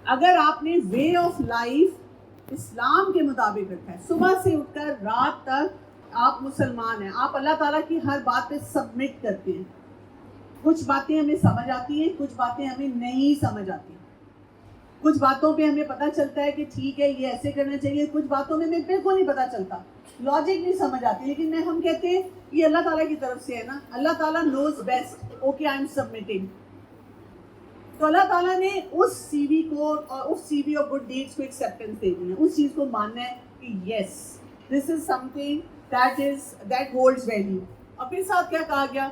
اگر آپ نے وے آف لائف اسلام کے مطابق رکھا ہے، صبح سے اٹھ کر رات تک آپ مسلمان ہیں، آپ اللہ تعالیٰ کی ہر بات پہ سبمٹ کرتے ہیں. کچھ باتیں ہمیں سمجھ آتی ہیں، کچھ باتیں ہمیں نہیں سمجھ آتی. کچھ باتوں پہ ہمیں پتہ چلتا ہے کہ ٹھیک ہے یہ ایسے کرنا چاہیے، کچھ باتوں میں ہمیں بالکل نہیں پتہ چلتا، لاجک نہیں سمجھ آتی، لیکن ہم کہتے ہیں یہ اللہ تعالیٰ کی طرف سے ہے نا، اللہ تعالیٰ knows best, okay I am submitting. تو اللہ تعالیٰ نے اس سی وی کو اور اس سی وی آف گڈ ڈیڈس کو ایکسیپٹنس دے دی ہے، اس چیز کو ماننا ہے کہ یس دس از some thing that holds value. اور پھر ساتھ کیا کہا گیا،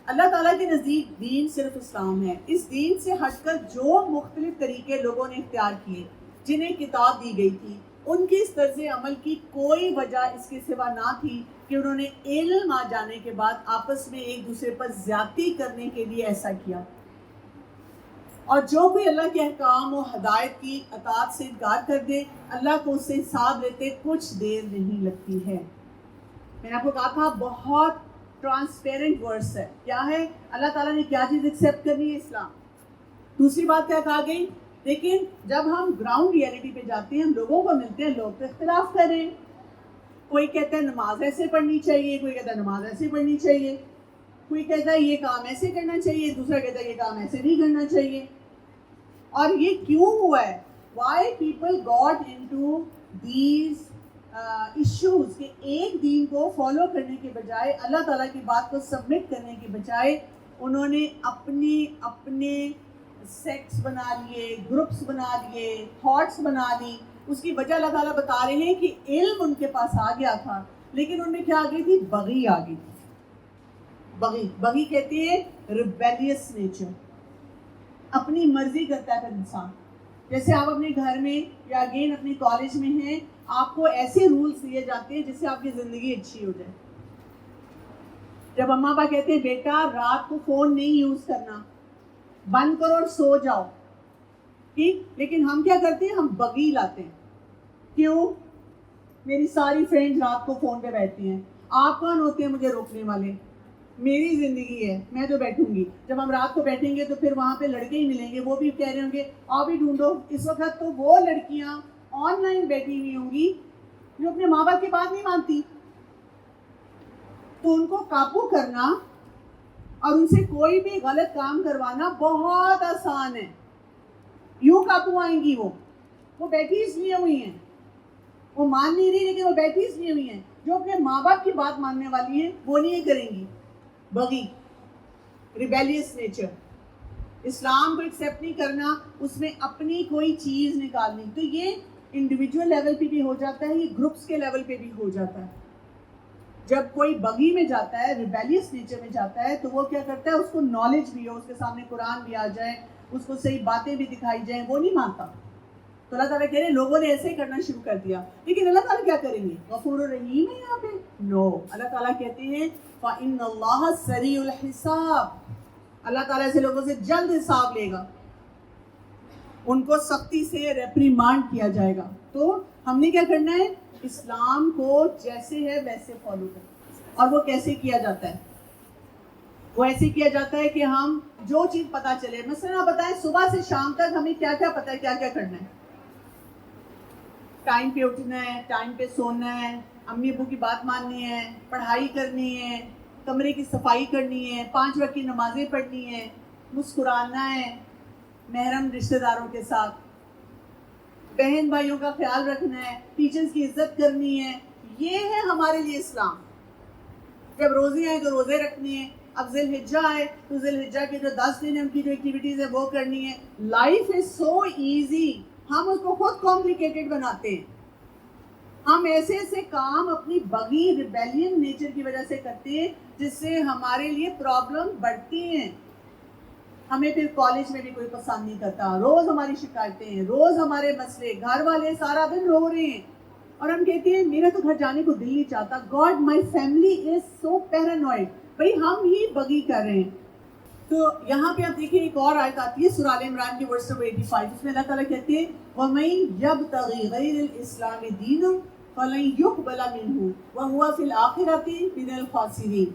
اللہ تعالیٰ کے نزدیک دین صرف اسلام ہے. اس دین سے ہٹ کر جو مختلف طریقے لوگوں نے اختیار کیے، جنہیں کتاب دی گئی تھی، ان کی اس طرز عمل کی کوئی وجہ اس کے سوا نہ تھی کہ انہوں نے علم آ جانے کے بعد آپس میں ایک دوسرے پر زیادتی کرنے کے لیے ایسا کیا. اور جو کوئی اللہ کے احکام و ہدایت کی اطاعت سے انکار کر دے، اللہ کو اس سے حساب لیتے کچھ دیر نہیں لگتی ہے. میں نے آپ کو کہا تھا بہت ٹرانسپیرنٹ ورس ہے. کیا ہے؟ اللہ تعالیٰ نے کیا چیز ایکسیپٹ کرنی ہے؟ اسلام. دوسری بات کیا کہا گئی؟ لیکن جب ہم گراؤنڈ ریئلٹی پہ جاتے ہیں، ہم لوگوں کو ملتے ہیں، لوگ تو اختلاف کر رہے ہیں. کوئی کہتا ہے نماز ایسے پڑھنی چاہیے، کوئی کہتا ہے نماز ایسے پڑھنی چاہیے، کوئی کہتا ہے یہ کام ایسے کرنا چاہیے، دوسرا کہتا ہے یہ کام ایسے نہیں کرنا چاہیے. اور یہ کیوں ہوا ہے؟ Why people got into these issues کہ ایک دین کو فالو کرنے کے بجائے، اللہ تعالیٰ کی بات کو سبمٹ کرنے کے بجائے، انہوں نے اپنے سیکٹس بنا لیے، گروپس بنا لیے، تھاٹس بنا لی. اس کی وجہ اللہ تعالیٰ بتا رہے ہیں کہ علم ان کے پاس آ گیا تھا، لیکن ان میں کیا آ گئی تھی؟ بغی آ گئی تھی. بغی کہتے ہیں ریبیلیس نیچر، اپنی مرضی کرتا ہے پھر انسان. جیسے آپ اپنے گھر میں یا اگین اپنے کالج میں ہیں، آپ کو ایسے رولز دیے جاتے ہیں جس سے آپ کی زندگی اچھی ہو جائے. جب اماں ابا کہتے ہیں بیٹا رات کو فون نہیں یوز کرنا، بند کرو اور سو جاؤ، ٹھیک، لیکن ہم کیا کرتے ہیں؟ ہم بغی لاتے ہیں. کیوں؟ میری ساری فرینڈ رات کو فون پہ بیٹھتی ہیں، آپ کون ہوتے ہیں مجھے روکنے والے؟ میری زندگی ہے، میں تو بیٹھوں گی. جب ہم رات کو بیٹھیں گے تو پھر وہاں پہ لڑکے ہی ملیں گے، وہ بھی کہہ رہے ہوں گے آپ بھی ڈھونڈو. اس وقت تو وہ لڑکیاں آن لائن بیٹھی ہوئی ہوں گی جو اپنے ماں باپ کی بات نہیں مانتی. تو ان کو قابو کرنا اور ان سے کوئی بھی غلط کام کروانا بہت آسان ہے. یوں قابو آئیں گی، وہ بیٹھی اس لیے ہوئی ہیں، وہ مان نہیں رہی لیکن وہ بیٹھی اس لیے ہوئی ہیں. جو اپنے ماں باپ کی بات ماننے والی ہیں وہ نہیں کریں گی. بغی، ریبیلیس نیچر، اسلام کو ایکسیپٹ نہیں کرنا، اس میں اپنی کوئی چیز نکالنی. تو یہ انڈیویجول لیول پہ بھی ہو جاتا ہے، یہ گروپس کے لیول پہ بھی ہو جاتا ہے. جب کوئی بغی میں جاتا ہے، ریبیلیس نیچر میں جاتا ہے، تو وہ کیا کرتا ہے؟ اس کو نالج بھی ہو، اس کے سامنے قرآن بھی آ جائے، اس کو صحیح باتیں بھی دکھائی جائیں، وہ نہیں مانتا. تو اللہ تعالیٰ کہہ رہے ہیں لوگوں نے ایسے ہی کرنا شروع کر دیا. لیکن اللہ تعالیٰ کیا کریں گے؟ غفور الرحیم ہے یہاں پہ؟ نو. اللہ تعالیٰ کہتے ہیں فَإِنَّ اللَّهَ سَرِيعُ الْحِسَابِ، اللہ تعالیٰ ایسے لوگوں سے جلد حساب لے گا، ان کو سختی سے ریپریمانڈ کیا جائے گا. تو ہم نے کیا کرنا ہے؟ اسلام کو جیسے ہے ویسے فالو کرنا. اور وہ کیسے کیا جاتا ہے؟ وہ ایسے کیا جاتا ہے کہ ہم جو چیز پتہ چلے، مثلا آپ بتائیں صبح سے شام تک ہمیں کیا کیا پتہ ہے، کیا کیا کرنا ہے. ٹائم پہ اٹھنا ہے، ٹائم پہ سونا ہے، امی ابو کی بات ماننی ہے، پڑھائی کرنی ہے، کمرے کی صفائی کرنی ہے، 5 وقت کی نمازیں پڑھنی ہے، مسکرانا ہے محرم رشتہ داروں کے ساتھ، بہن بھائیوں کا خیال رکھنا ہے، ٹیچرز کی عزت کرنی ہے. یہ ہے ہمارے لیے اسلام. جب روزے آئے تو روزے رکھنے ہیں، اب ذی الحجہ آئے تو ذی الحجہ کے جو 10 دن ہیں ان کی جو ایکٹیویٹیز ہیں وہ کرنی ہے. لائف از سو ایزی، ہم اس کو خود کمپلیکیٹڈ بناتے ہیں. ہم ایسے ایسے کام اپنی بغی ریبیلین نیچر کی وجہ سے کرتے ہیں جس سے ہمارے لیے پرابلم بڑھتی ہیں. ہمیں پھر کالج میں بھی کوئی پسند نہیں کرتا، روز ہماری شکایتیں ہیں، روز ہمارے مسئلے، گھر والے سارا دن رو رہے ہیں اور ہم کہتے ہیں میرا تو گھر جانے کو دل نہیں چاہتا. God my family is so paranoid. بھائی ہم ہی بغی کر رہے ہیں. تو یہاں پہ آپ دیکھیں ایک اور آیت آتی ہے سورہ آل عمران کی ورس 85، اس میں اللہ تعالیٰ کہتے ہیں وَمَن يَبْتَغِ غَيْرَ الْإِسْلَامِ دِينًا فَلَن يُقْبَلَ مِنْهُ وَهُوَ فِي الْآخِرَةِ مِنَ الْخَاسِرِينَ.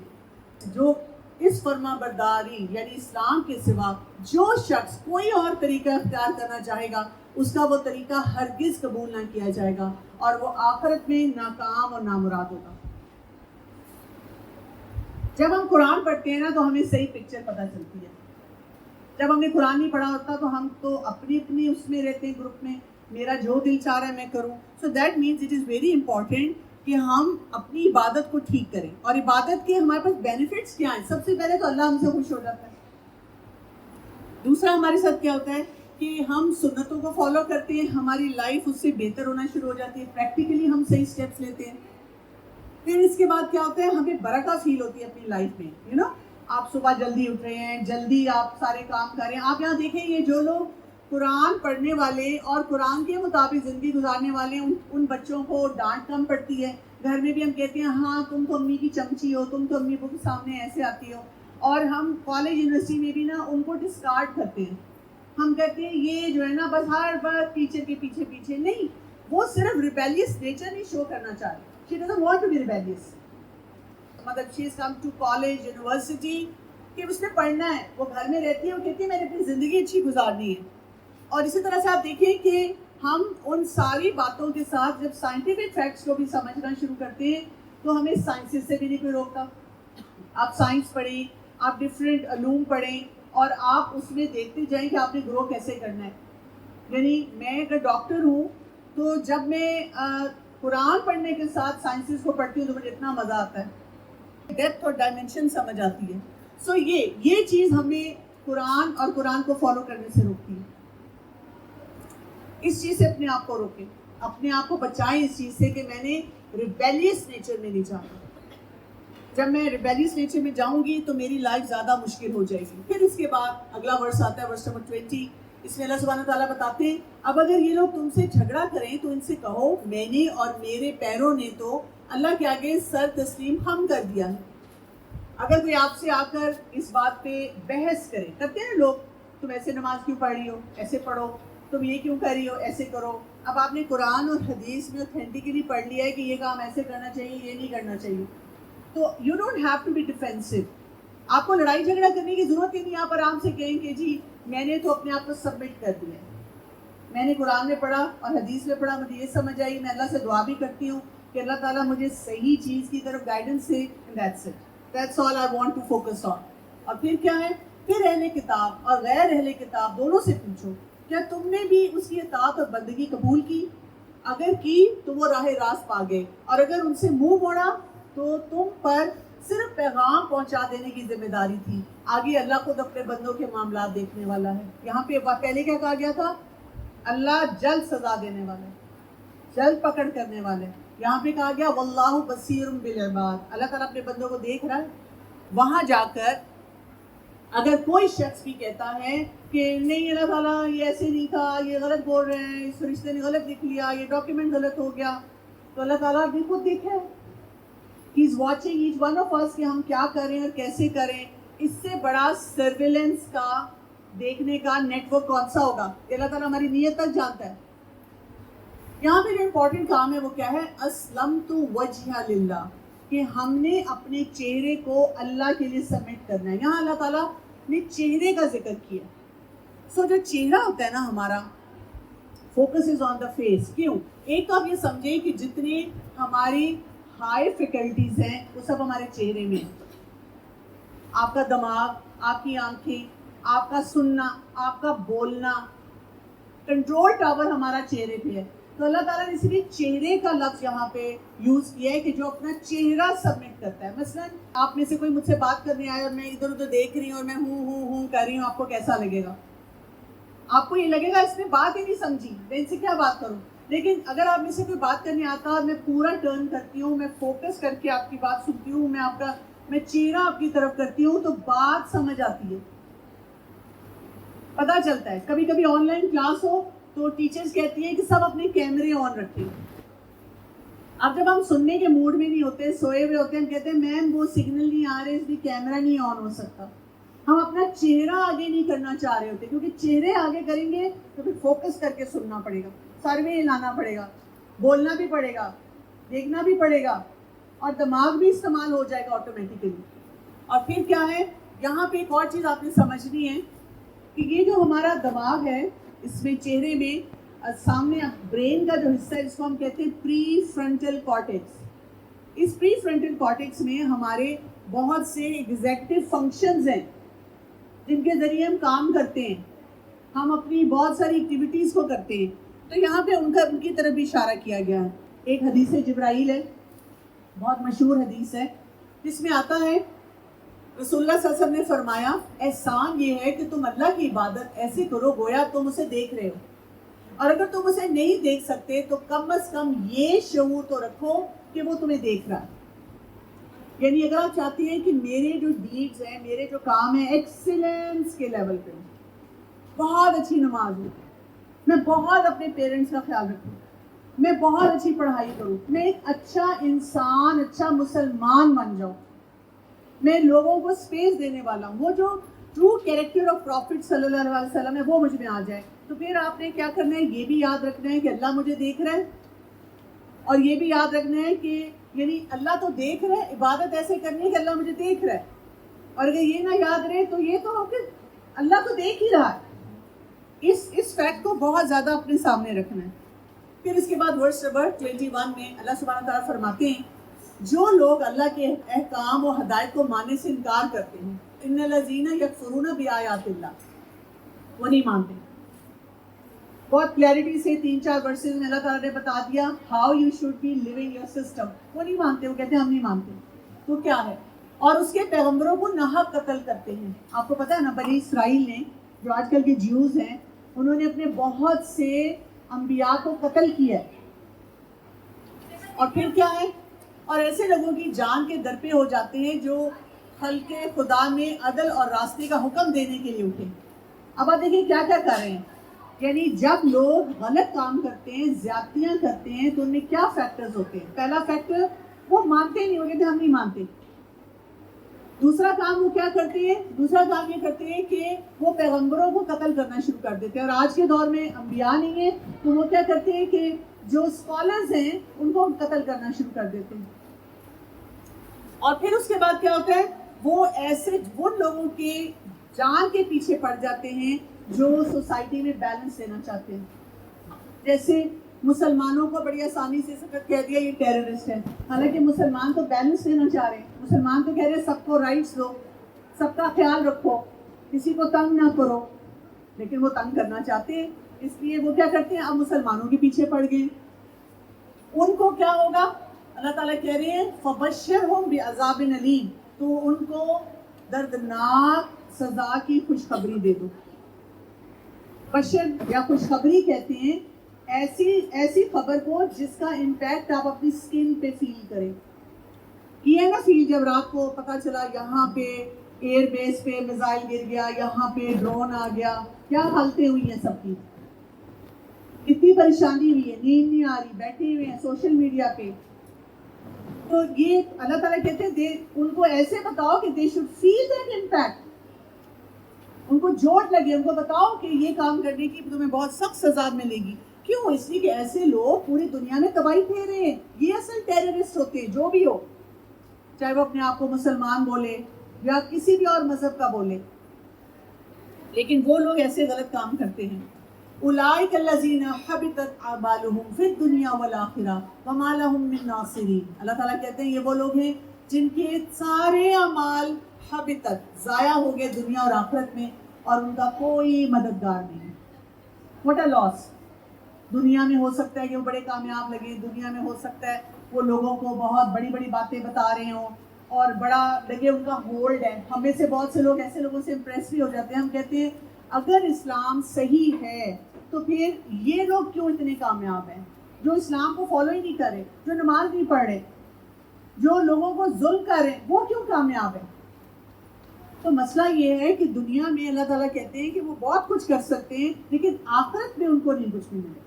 جو اس فرما برداری یعنی اسلام کے سوا جو شخص کوئی اور طریقہ اختیار کرنا چاہے گا اس کا وہ طریقہ ہرگز قبول نہ کیا جائے گا اور وہ آخرت میں ناکام اور نامراد ہوگا. جب ہم قرآن پڑھتے ہیں نا تو ہمیں صحیح پکچر پتہ چلتی ہے. جب ہم نے قرآن نہیں پڑھا ہوتا تو ہم تو اپنی اس میں رہتے ہیں گروپ میں, میرا جو دل چاہ رہا ہے میں کروں. So that means it is very important کہ ہم اپنی عبادت کو ٹھیک کریں. اور عبادت کے ہمارے پاس بینیفٹس کیا ہیں؟ سب سے پہلے تو اللہ ہم سے خوش ہو جاتا ہے. دوسرا ہمارے ساتھ کیا ہوتا ہے کہ ہم سنتوں کو فالو کرتے ہیں, ہماری لائف اس سے بہتر ہونا شروع ہو جاتی ہے, پریکٹیکلی ہم صحیح اسٹیپس لیتے ہیں. پھر اس کے بعد کیا ہوتا ہے, ہمیں برکت فیل ہوتی ہے اپنی لائف میں. یو نو, آپ صبح جلدی اٹھ رہے ہیں, جلدی آپ سارے کام کر رہے ہیں. آپ یہاں دیکھیں یہ جو لوگ قرآن پڑھنے والے اور قرآن کے مطابق زندگی گزارنے والے ان بچوں کو ڈانٹ کم پڑتی ہے. گھر میں بھی ہم کہتے ہیں ہاں تم تو امی کی چمچی ہو, تم تو امی کے سامنے ایسے آتی ہو. اور ہم کالج یونیورسٹی میں بھی نا ان کو ڈسکارڈ کرتے ہیں. ہم کہتے ہیں یہ جو ہے نا بس ہر بار ٹیچر کے پیچھے نہیں, وہ صرف ریبیلیس نیچر نہیں شو کرنا چاہ رہی. She doesn't want to be rebellious. مطلب she has come to college, university کہ اس نے پڑھنا ہے, وہ گھر میں رہتی ہے, وہ کہتی ہے میں نے اپنی زندگی اچھی گزارنی ہے. اور اسی طرح سے آپ دیکھیں کہ ہم ان ساری باتوں کے ساتھ جب سائنٹیفک فیکٹس کو بھی سمجھنا شروع کرتے ہیں تو ہمیں سائنسز سے بھی نہیں کوئی روکتا. آپ سائنس پڑھیں, آپ ڈفرینٹ علوم پڑھیں اور آپ اس میں دیکھتے جائیں کہ آپ نے گرو کیسے کرنا ہے. یعنی میں اگر ڈاکٹر ہوں تو جب میں قرآن پڑھنے کے ساتھ سائنسز کو پڑھتی ہوں تو مجھے اتنا مزہ آتا ہے, ڈیپتھ اور ڈائمینشن سمجھ آتی ہے. سو یہ چیز ہمیں قرآن اور قرآن کو فالو کرنے سے روکتی ہے. اس چیز سے اپنے آپ کو روکیں, اپنے آپ کو بچائیں اس چیز سے کہ میں نے ریبیلیس نیچر میں نہیں جانا. جب میں ریبیلیس نیچر میں جاؤں گی تو میری لائف زیادہ مشکل ہو جائے گی. پھر اس کے بعد اگلا ورس آتا ہے, ورس نمبر 20. اس میں اللہ سبحانہ تعالیٰ بتاتے ہیں اب اگر یہ لوگ تم سے جھگڑا کریں تو ان سے کہو میں نے اور میرے پیروں نے تو اللہ کے آگے سر تسلیم ہم کر دیا ہے. اگر کوئی آپ سے آ کر اس بات پہ بحث کرے, کرتے ہیں لوگ, تم ایسے نماز کیوں پڑھ رہی ہو, ایسے پڑھو, تم یہ کیوں کر رہی ہو, ایسے کرو. اب آپ نے قرآن اور حدیث میں اوتھینٹکلی پڑھ لیا ہے کہ یہ کام ایسے کرنا چاہیے, یہ نہیں کرنا چاہیے, تو you don't have to be defensive. آپ کو لڑائی جھگڑا کرنے کی ضرورت ہی نہیں. آپ آرام سے کہیں کہ جی میں نے تو اپنے آپ کو سبمٹ کر دیا ہے, میں نے قرآن میں پڑھا اور حدیث میں پڑھا, مجھے یہ سمجھ آئی, میں اللہ سے دعا بھی کرتی ہوں کہ اللہ تعالیٰ مجھے صحیح چیز کی طرف گائیڈنس دے. That's it, that's all I want to focus on. اور پھر کیا ہے, پھر اہل کتاب اور غیر اہل کتاب دونوں سے پوچھو کیا تم نے بھی اس کی اطاعت اور بندگی قبول کی؟ اگر کی تو وہ راہ راست پا گئے, اور اگر ان سے منہ موڑا تو تم پر صرف پیغام پہنچا دینے کی ذمہ داری تھی. آگے اللہ خود اپنے بندوں کے معاملات دیکھنے والا ہے. یہاں پہ پہلے کیا کہا گیا تھا, اللہ جلد سزا دینے والا ہے, جلد پکڑ کرنے والا ہے. یہاں پہ کہا گیا واللہ بصیر بالعباد, اللہ تعالیٰ اپنے بندوں کو دیکھ رہا ہے. وہاں جا کر اگر کوئی شخص بھی کہتا ہے کہ نہیں اللہ تعالیٰ یہ ایسے نہیں تھا, یہ غلط بول رہے ہیں, اس فرشتے نے غلط لکھ لیا, یہ ڈاکیومنٹ غلط ہو گیا, تو اللہ تعالیٰ بھی خود دیکھے, he is watching each one of us کہ ہم کیا کریں اور کیسے کریں. اس سے بڑا سرویلنس کا دیکھنے کا نیٹ ورک کون سا ہوگا؟ اللہ تعالیٰ ہماری نیت تک جانتا ہے. یہاں پہ جو امپورٹنٹ کام ہے وہ کیا ہے, اسلمت وجہ للہ, کہ ہم نے اپنے چہرے کو اللہ کے لیے سبمٹ کرنا ہے. یہاں اللہ تعالیٰ نے چہرے کا ذکر کیا. سو جو چہرہ ہوتا ہے نا ہمارا, focus is on the face. کیوں؟ ایک تو آپ یہ سمجھیں کہ جتنی ہماری ہائی فیکلٹیز ہیں وہ سب ہمارے چہرے میں ہیں. آپ کا دماغ, آپ کی آنکھیں, آپ کا سننا, آپ کا بولنا, کنٹرول ٹاور ہمارا چہرے پہ ہے. تو اللہ تعالیٰ نے اس لیے چہرے کا لفظ یہاں پہ یوز کیا ہے کہ جو اپنا چہرہ سبمٹ کرتا ہے. مثلا آپ میں سے کوئی مجھ سے بات کرنے آئے اور میں ادھر ادھر دیکھ رہی ہوں اور میں ہوں کر رہی ہوں, آپ کو کیسا لگے گا؟ آپ کو یہ لگے گا اس نے بات ہی نہیں سمجھی, میں ان سے کیا بات کروں. لیکن اگر آپ میں سے کوئی بات کرنے آتا اور میں پورا ٹرن کرتی ہوں, میں فوکس کر کے آپ کی بات سنتی ہوں, میں چہرہ آپ کی طرف کرتی ہوں, تو بات سمجھ آتی ہے, پتہ چلتا ہے. کبھی کبھی آن لائن کلاس ہو تو ٹیچرز کہتی ہیں کہ سب اپنے کیمرے آن رکھیں. اب جب ہم سننے کے موڈ میں نہیں ہوتے, سوئے ہوئے ہوتے ہیں, ہم کہتے ہیں میم وہ سگنل نہیں آ رہے, اس لیے کیمرہ نہیں آن ہو سکتا. ہم اپنا چہرہ آگے نہیں کرنا چاہ رہے ہوتے, کیونکہ چہرے آگے کریں گے تو پھر فوکس کر کے سننا پڑے گا, سر میں ہلانا پڑے گا, بولنا بھی پڑے گا, دیکھنا بھی پڑے گا, اور دماغ بھی استعمال ہو جائے گا آٹومیٹیکلی. اور پھر کیا ہے، یہاں پہ ایک اور چیز آپ نے سمجھنی ہے کہ یہ جو ہمارا دماغ ہے، اس میں چہرے میں سامنے برین کا جو حصہ ہے جس کو ہم کہتے ہیں پری فرنٹل کارٹیکس، اس پری فرنٹل کارٹیکس میں ہمارے بہت سے ایگزیکٹو فنکشنز ہیں جن کے ذریعے ہم کام کرتے ہیں، ہم اپنی بہت ساری ایکٹیویٹیز کو کرتے ہیں. تو یہاں پہ ان کی طرف بھی اشارہ کیا گیا ہے. ایک حدیث جبرائیل ہے، بہت مشہور حدیث ہے، جس میں آتا ہے رسول اللہ صلی اللہ علیہ وسلم نے فرمایا احسان یہ ہے کہ تم اللہ کی عبادت ایسے کرو گویا تم اسے دیکھ رہے ہو، اور اگر تم اسے نہیں دیکھ سکتے تو کم از کم یہ شعور تو رکھو کہ وہ تمہیں دیکھ رہا ہے. یعنی اگر آپ چاہتے ہیں کہ میرے جو ڈیڈز ہیں، میرے جو کام ہیں ایکسیلنس کے لیول پہ، بہت اچھی نماز ہو، میں بہت اپنے پیرنٹس کا خیال رکھوں، میں بہت اچھی پڑھائی کروں، میں ایک اچھا انسان، اچھا مسلمان بن جاؤں، میں لوگوں کو اسپیس دینے والا ہوں، وہ جو ٹرو کیریکٹر آف پروفٹ صلی اللہ علیہ وسلم ہے وہ مجھ میں آ جائے، تو پھر آپ نے کیا کرنا ہے، یہ بھی یاد رکھنا ہے کہ اللہ مجھے دیکھ رہا ہے، اور یہ بھی یاد رکھنا ہے کہ یعنی اللہ تو دیکھ رہا ہے، عبادت ایسے کرنی ہے کہ اللہ مجھے دیکھ رہا ہے. اور اگر یہ نہ یاد رہے تو یہ تو کہ اللہ تو دیکھ ہی رہا ہے. اس فیکٹ کو بہت زیادہ اپنے سامنے رکھنا ہے. پھر اس کے بعد ورس نمبر 21 میں اللہ سبحانہ تعالیٰ فرماتے ہیں جو لوگ اللہ کے احکام و ہدایت کو ماننے سے انکار کرتے ہیں، ان الذین یکفرون بآیات اللہ، وہ نہیں مانتے. بہت کلیئرٹی سے 3-4 ورسز میں اللہ تعالیٰ نے بتا دیا how you should be living your system. وہ نہیں مانتے، وہ کہتے ہیں ہم نہیں مانتے. تو کیا ہے، اور اس کے پیغمبروں کو ناحق قتل کرتے ہیں. آپ کو پتہ ہے نا، بنی اسرائیل نے، جو آج کل کے جیوز ہیں، انہوں نے اپنے بہت سے انبیاء کو قتل کیا ہے. اور پھر کیا ہے، اور ایسے لوگوں کی جان کے در پہ ہو جاتے ہیں جو خلق خدا میں عدل اور راستے کا حکم دینے کے لیے اٹھے. اب آپ دیکھیں کیا کیا کر رہے ہیں. یعنی جب لوگ غلط کام کرتے ہیں، زیادتیاں کرتے ہیں، تو ان میں کیا فیکٹرز ہوتے ہیں. پہلا فیکٹر، وہ مانتے نہیں، وہ کہتے ہیں ہم نہیں مانتے. دوسرا کام وہ کیا کرتے ہیں، دوسرا کام یہ کرتے ہیں کہ وہ پیغمبروں کو قتل کرنا شروع کر دیتے ہیں. اور آج کے دور میں انبیاء نہیں ہیں تو وہ کیا کرتے ہیں کہ جو اسکالرز ہیں ان کو قتل کرنا شروع کر دیتے ہیں. اور پھر اس کے بعد کیا ہوتا ہے، وہ ایسے ان لوگوں کے جان کے پیچھے پڑ جاتے ہیں جو سوسائٹی میں بیلنس لینا چاہتے ہیں. جیسے مسلمانوں کو بڑی آسانی سے سخت کہہ دیا یہ ٹیررسٹ ہے، حالانکہ مسلمان تو بیلنس لینا چاہ رہے ہیں. مسلمان تو کہہ رہے ہیں سب کو رائٹس دو، سب کا خیال رکھو، کسی کو تنگ نہ کرو. لیکن وہ تنگ کرنا چاہتے ہیں، اس لیے وہ کیا کرتے ہیں، اب مسلمانوں کے پیچھے پڑ گئے. ان کو کیا ہوگا، اللہ تعالیٰ کہہ رہے ہیں فَبَشِّرْهُمْ بِعَذَابٍ أَلِيمٍ، تو ان کو دردناک سزا کی خوشخبری دے دو. بشر یا خوشخبری کہتے ہیں ایسی خبر کو جس کا امپیکٹ آپ اپنی سکن پہ فیل کریں. یہ نا فیل جب رات کو پتہ چلا یہاں پہ ایئر بیس پہ میزائل گر گیا، یہاں پہ ڈرون آ گیا، کیا حالتیں ہوئی ہیں سب کی، اتنی پریشانی ہوئی ہے، نیند نہیں آ رہی، بیٹھے ہوئے ہیں سوشل میڈیا پہ. تو یہ اللہ تعالیٰ کہتے ہیں ان کو ایسے بتاؤ کہ they should feel that impact, ان کو چوٹ لگے، ان کو بتاؤ کہ یہ کام کرنے کی تمہیں بہت سخت سزا ملے گی. کیوں؟ اس لیے کہ ایسے لوگ پوری دنیا میں تباہی پھیر رہے ہیں. یہ اصل ٹیررسٹ ہوتے ہیں، جو بھی ہو، چاہے وہ اپنے آپ کو مسلمان بولے یا کسی بھی اور مذہب کا بولے، لیکن وہ لوگ ایسے غلط کام کرتے ہیں. اولئک الذین حبطت اعمالهم فی الدنیا والآخرہ وما لهم من ناصرین. اللہ تعالیٰ کہتے ہیں یہ وہ لوگ ہیں جن کے سارے اعمال حبطت، ضائع ہو گئے دنیا اور آخرت میں، اور ان کا کوئی مددگار نہیں. واٹ اے لاس. دنیا میں ہو سکتا ہے کہ وہ بڑے کامیاب لگے، دنیا میں ہو سکتا ہے وہ لوگوں کو بہت بڑی بڑی باتیں بتا رہے ہوں اور بڑا لگے ان کا ہولڈ ہے. ہم میں سے بہت سے لوگ ایسے لوگوں سے امپریس بھی ہو جاتے ہیں. ہم کہتے ہیں اگر اسلام صحیح ہے تو پھر یہ لوگ کیوں اتنے کامیاب ہیں، جو اسلام کو فالو ہی نہیں کر رہے، جو نماز نہیں پڑھ رہے، جو لوگوں کو ظلم کر رہے ہیں، وہ کیوں کامیاب ہیں. تو مسئلہ یہ ہے کہ دنیا میں اللہ تعالیٰ کہتے ہیں کہ وہ بہت کچھ کر سکتے ہیں، لیکن آخرت میں ان کو نہیں کچھ بھی ملے گا.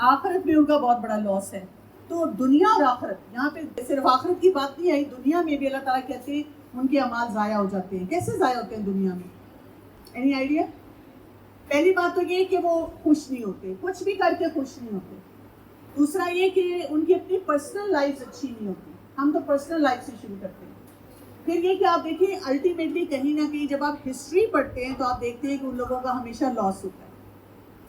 آخرت میں ان کا بہت بڑا لاس ہے. تو دنیا اور آخرت، یہاں پہ صرف آخرت کی بات نہیں آئی، دنیا میں بھی اللہ تعالیٰ کہتے ہیں ان کے اعمال ضائع ہو جاتے ہیں. کیسے ضائع ہوتے ہیں دنیا میں؟ Any idea? پہلی بات تو یہ کہ وہ خوش نہیں ہوتے، کچھ بھی کر کے خوش نہیں ہوتے. دوسرا یہ کہ ان کی اپنی پرسنل لائف اچھی نہیں ہوتی. ہم تو پرسنل لائف سے شروع کرتے ہیں. پھر یہ کہ آپ دیکھیں الٹیمیٹلی کہیں نہ کہیں جب آپ ہسٹری پڑھتے ہیں تو آپ دیکھتے ہیں کہ ان لوگوں کا ہمیشہ لاس ہوتا ہے.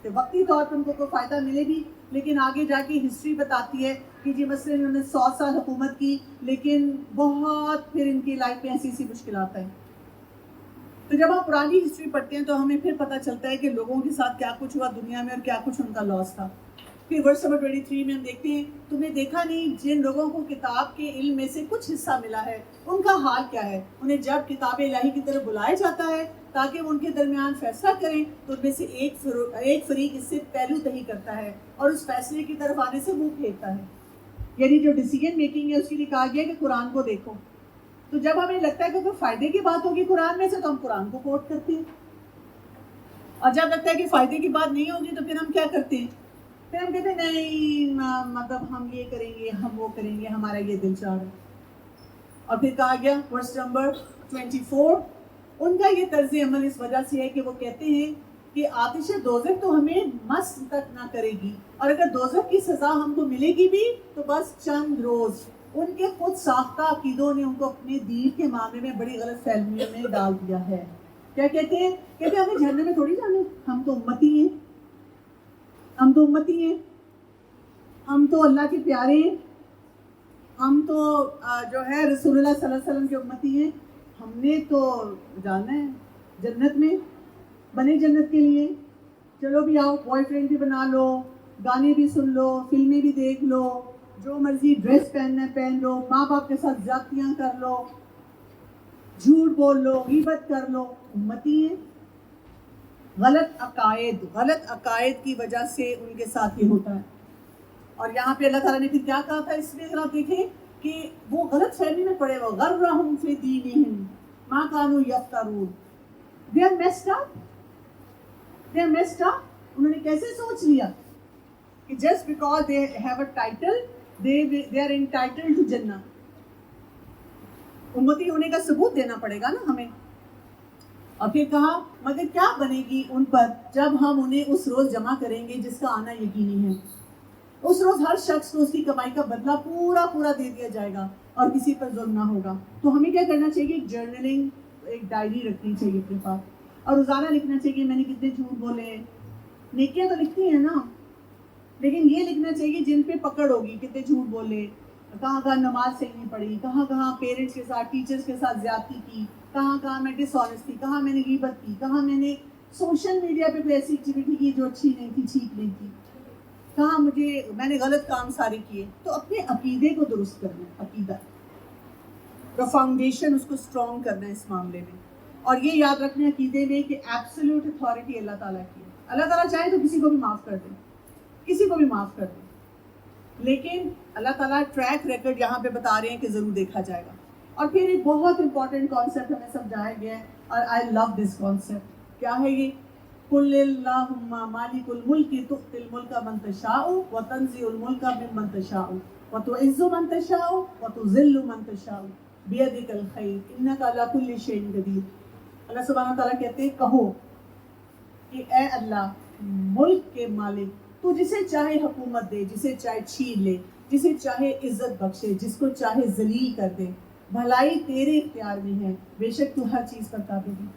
تو وقتی طور پر ان کو کوئی فائدہ ملے بھی، لیکن آگے جا کے ہسٹری بتاتی ہے کہ جی مثلا انہوں نے 100 سال حکومت کی لیکن بہت پھر ان کی لائف میں ایسی ایسی مشکلات آئیں. تو جب آپ پرانی ہسٹری پڑھتے ہیں تو ہمیں پھر پتہ چلتا ہے کہ لوگوں کے ساتھ کیا کچھ ہوا دنیا میں اور کیا کچھ ان کا لاس تھا. پھر ورس نمبر 23 میں ہم دیکھتے ہیں تم نے دیکھا نہیں جن لوگوں کو کتاب کے علم میں سے کچھ حصہ ملا ہے ان کا حال کیا ہے. انہیں جب کتاب الہی کی طرف بلایا جاتا ہے تاکہ وہ ان کے درمیان فیصلہ کریں تو ان میں سے ایک فریق اس سے پہلو تہی کرتا ہے اور اس فیصلے کی طرف آنے سے منہ پھیرتا ہے. یعنی جو ڈیسیجن میکنگ ہے اس کے لیے کہا گیا کہ قرآن کو دیکھو. تو جب ہمیں لگتا ہے کہ کوئی فائدے کی بات ہوگی قرآن میں سے تو ہم قرآن کو کوٹ کرتے ہیں، اور جب لگتا ہے کہ فائدے کی بات نہیں ہوگی تو پھر ہم کیا کرتے ہیں، پھر ہم کہتے ہیں نہیں مطلب ہم یہ کریں گے ہم وہ کریں گے ہمارا یہ دل چاہ رہا ہے. اور پھر کہا گیا ورس نمبر 24 ان کا یہ طرز عمل اس وجہ سے ہے کہ وہ کہتے ہیں کہ آتش دوزخ تو ہمیں مس تک نہ کرے گی، اور اگر دوزخ کی سزا ہم کو ملے گی بھی تو بس چند روز. ان کے خود ساختہ عقیدوں نے ان کو اپنے دین کے معاملے میں بڑی غلط فہمیوں میں ڈال دیا ہے. کیا کہتے ہیں؟ کہتے ہیں ہمیں جہنم میں تھوڑی جانا ہے، ہم تو امتی ہیں، ہم تو امتی ہیں، ہم تو اللہ کے پیارے ہیں، ہم تو جو ہے رسول اللہ صلی اللہ علیہ وسلم کے امتی ہیں، ہم نے تو جانا ہے جنت میں، بنے جنت کے لیے. چلو بھی آؤ بوائے فرینڈ بھی بنا لو، گانے بھی سن لو، فلمیں بھی دیکھ لو، جو مرضی ڈریس پہننا ہے پہن لو، ماں باپ کے ساتھ زیادتیاں کر لو، جھوٹ بول لو، غیبت کر لو، امتی ہیں. غلط عقائد کی وجہ سے ان کے ساتھ یہ ہوتا ہے. اور یہاں پہ اللہ تعالیٰ نے پھر کیا کہا تھا اس میں اگر آپ دیکھیں کہ وہ غلط فہمی میں پڑے ہوئے غرہم فی دینہم ما کانوا یفترون. they are messed up. انہوں نے کیسے سوچ لیا کہ just because they have a title they are entitled to جنہ. امتی ہونے کا ثبوت دینا پڑے گا نا ہمیں. اور پھر کہا مگر کیا بنے گی ان پر جب ہم انہیں اس روز جمع کریں گے جس کا آنا یقینی ہے. اس روز ہر شخص کو اس کی کمائی کا بدلہ پورا دے دیا جائے گا اور کسی پر ظلم نہ ہوگا. تو ہمیں کیا کرنا چاہیے؟ ایک جرنلنگ، ایک ڈائری رکھنی چاہیے اپنے پاس اور روزانہ لکھنا چاہیے میں نے کتنے جھوٹ بولے. نیکیاں تو لکھتی ہیں نا، لیکن یہ لکھنا چاہیے جن پہ پکڑ ہوگی، کتنے جھوٹ بولے، کہاں کہاں نماز صحیح نہیں پڑھی، کہاں کہاں پیرنٹس کے ساتھ ٹیچرز کے ساتھ زیادتی کی، کہاں کہاں میں ڈس آنیسٹ تھی، کہاں میں نے غیبت کی، کہاں میں نے سوشل میڈیا پہ کوئی ایسی ایکٹیویٹی کی جو اچھی نہیں تھی، ٹھیک نہیں تھی، کہاں میں نے غلط کام سارے کیے. تو اپنے عقیدے کو درست کرنا ہے، عقیدہ کا فاؤنڈیشن اس کو اسٹرانگ کرنا ہے اس معاملے میں. اور یہ یاد رکھنا ہے عقیدے میں کہ ایبسلیوٹ اتھارٹی اللہ تعالیٰ کی ہے. اللہ تعالیٰ چاہے تو کسی کو بھی معاف کر دیں، کسی کو بھی معاف کر دیں، لیکن اللہ تعالیٰ ٹریک ریکارڈ یہاں پہ بتا رہے ہیں کہ ضرور دیکھا جائے گا. اور پھر ایک بہت امپورٹنٹ کانسیپٹ ہمیں سمجھایا گیا ہے اور آئی لو دس کانسیپٹ. کیا ہے یہ؟ قل اللہم مالک الملک تؤتی الملک من تشاء وتنزع الملک ممن تشاء وتعز من تشاء وتذل من تشاء بیدک الخیر انک علی کل شیء قدیر. اللہ سبحانہ تعالیٰ کہتے ہیں کہو کہ اے اللہ ملک کے مالک، تو جسے چاہے حکومت دے، جسے چاہے چھین لے، جسے چاہے عزت بخشے، جس کو چاہے ذلیل کر دے، بھلائی تیرے اختیار میں ہے، بے شک تو ہر چیز پر قادر ہے.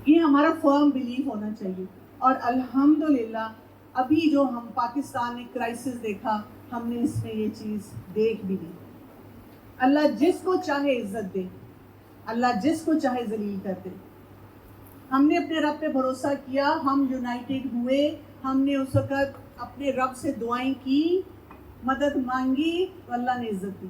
یہ ہمارا فرم بلیف ہونا چاہیے. اور الحمدللہ ابھی جو ہم پاکستان نے کرائسس دیکھا، ہم نے اس میں یہ چیز دیکھ بھی لی. اللہ جس کو چاہے عزت دے، اللہ جس کو چاہے ذلیل کر دے. ہم نے اپنے رب پہ بھروسہ کیا، ہم یونائٹڈ ہوئے، ہم نے اس وقت اپنے رب سے دعائیں کی، مدد مانگی تو اللہ نے عزت دی.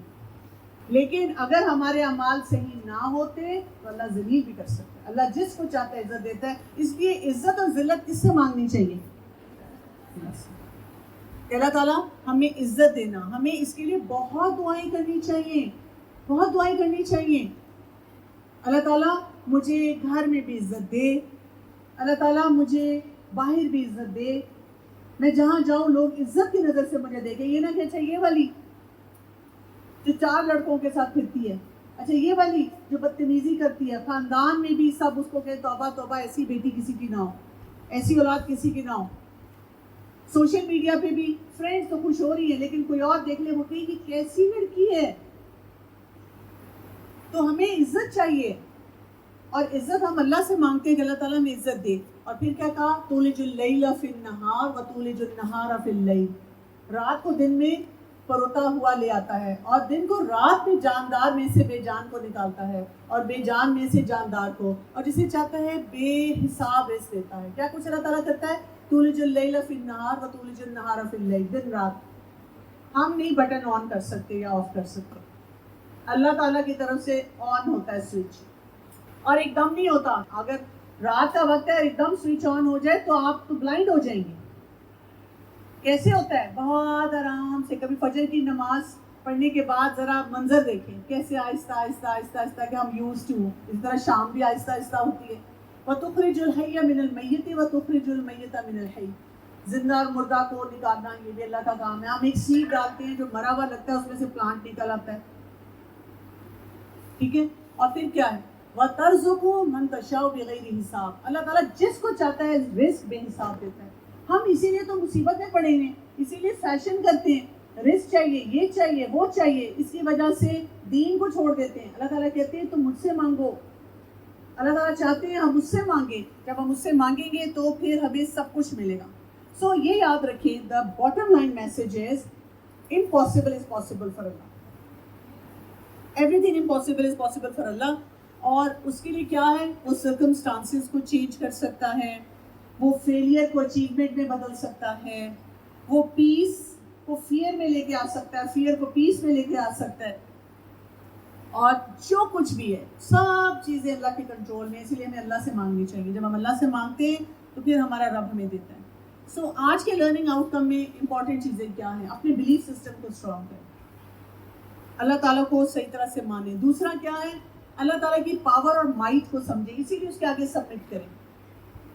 لیکن اگر ہمارے اعمال صحیح نہ ہوتے تو اللہ ذلیل بھی کر سکتا ہے. اللہ جس کو چاہتا ہے عزت دیتا ہے. اس لیے عزت اور ذلت کس سے مانگنی چاہیے؟ اللہ تعالیٰ ہمیں عزت دینا، ہمیں اس کے لیے بہت دعائیں کرنی چاہیے، بہت دعائیں کرنی چاہیے. اللہ تعالیٰ مجھے گھر میں بھی عزت دے، اللہ تعالیٰ مجھے باہر بھی عزت دے، میں جہاں جاؤں لوگ عزت کی نظر سے مجھے دیکھیں. یہ نہ کہ اچھا یہ والی جو 4 لڑکوں کے ساتھ پھرتی ہے، اچھا یہ والی جو بدتمیزی کرتی ہے، خاندان میں بھی سب اس کو کہ توبہ توبہ ایسی بیٹی کسی کی نہ ہو، ایسی اولاد کسی کی نہ ہو. سوشل میڈیا پہ بھی فرینڈز تو خوش ہو رہی ہیں لیکن کوئی اور دیکھ لے وہ کہیں کہ کیسی لڑکی ہے. تو ہمیں عزت چاہیے، اور عزت ہم اللہ سے مانگتے ہیں کہ اللہ تعالیٰ ہمیں عزت دے. اور پھر کیا کہا؟ تولج اللیل فی النہار وتولج النہار فی اللیل. رات کو دن میں پروتا ہوا لے آتا ہے، اور دن کو رات میں جاندار میں سے بے جان کو نکالتا ہے، اور بے جان میں سے جاندار کو، اور جسے چاہتا ہے بے حساب رزق دیتا ہے. کیا کچھ اللہ تعالیٰ کرتا ہے؟ تولج اللیل فی النہار وتولج النہار فی اللیل. دن رات ہم نہیں بٹن آن کر سکتے یا آف کر سکتے، اللہ تعالیٰ کی طرف سے آن ہوتا ہے سوئچ، اور ایک دم نہیں ہوتا. اگر رات کا وقت ہے اور ایک دم سوئچ آن ہو جائے تو آپ تو بلائنڈ ہو جائیں گے. کیسے ہوتا ہے؟ بہت آرام سے. کبھی فجر کی نماز پڑھنے کے بعد ذرا منظر دیکھیں کیسے آہستہ آہستہ آہستہ آہستہ کہ ہم یوز ٹو. اس طرح شام بھی آہستہ آہستہ ہوتی ہے. وَتُخْرِجُ الْحَيَّ مِنَ الْمَيِّتِ وَتُخْرِجُ الْمَيِّتَ مِنَ الْحَيِّ. زندہ اور مردہ کو نکالنا یہ بھی اللہ کا کام ہے. ہم ایک سیڈ ڈالتے ہیں جو مرا ہوا لگتا ہے، اس میں سے پلانٹ نکل آتا ہے. ٹھیک ہے. اور پھر کیا ہے؟ وَتَرْزُقُ مَن تَشَاءُ بِغَيْرِ حساب. اللہ تعالیٰ جس کو چاہتا ہے رزق بے حساب دیتا ہے. ہم اسی لیے تو مصیبت میں پڑے ہوئے ہیں، اسی لیے فیشن کرتے ہیں، رزق چاہیے، یہ چاہیے، وہ چاہیے. اس کی وجہ سے دین کو چھوڑ دیتے ہیں. اللہ تعالیٰ کہتے ہیں تم مجھ سے مانگو. اللہ تعالیٰ چاہتے ہیں ہم مجھ سے مانگیں. جب ہم مجھ سے مانگیں گے تو پھر ہمیں سب کچھ ملے گا. سو یہ یاد رکھیں، the bottom line message is impossible is possible for Allah. Everything impossible is possible for Allah. اور اس کے لیے کیا ہے؟ وہ سرکمسٹانسز کو چینج کر سکتا ہے، وہ فیلئر کو اچیومنٹ میں بدل سکتا ہے، وہ پیس کو فیئر میں لے کے آ سکتا ہے، فیئر کو پیس میں لے کے آ سکتا ہے. اور جو کچھ بھی ہے سب چیزیں اللہ کے کنٹرول میں. اسی لیے ہمیں اللہ سے مانگنی چاہیے. جب ہم اللہ سے مانگتے ہیں تو پھر ہمارا رب ہمیں دیتا ہے. سو آج کے لرننگ آؤٹ کم میں امپورٹنٹ چیزیں کیا ہیں؟ اپنے بلیف سسٹم کو اسٹرانگ کریں، اللہ تعالیٰ کو صحیح طرح سے مانیں. دوسرا کیا ہے؟ اللہ تعالیٰ کی پاور اور مائٹ کو سمجھیں، اسی لیے اس کے آگے سبمٹ کریں.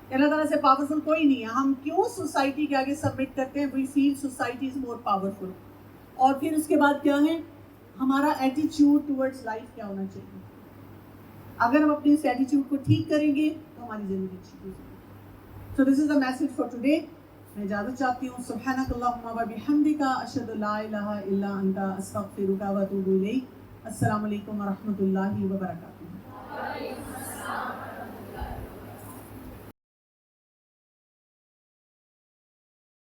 اللہ تعالیٰ سے پاورفل کوئی نہیں ہے. ہم کیوں سوسائٹی کے آگے سبمٹ کرتے ہیں؟ وی فیل سوسائٹی از مور پاورفل. اور پھر اس کے بعد کیا ہے؟ ہمارا ایٹیچیوڈ ٹورڈز لائف کیا ہونا چاہیے. اگر ہم اپنے اس ایٹیچیوڈ کو ٹھیک کریں گے تو ہماری زندگی اچھی ہوگی. سو دس از دا میسج فار ٹوڈے. میں اجازت چاہتی ہوں. سبحانک اللہم و بحمدک، اشہد ان لا الہ الا انت، استغفرک و اتوب الیک. السلام علیکم و رحمۃ اللہ وبرکاتہ.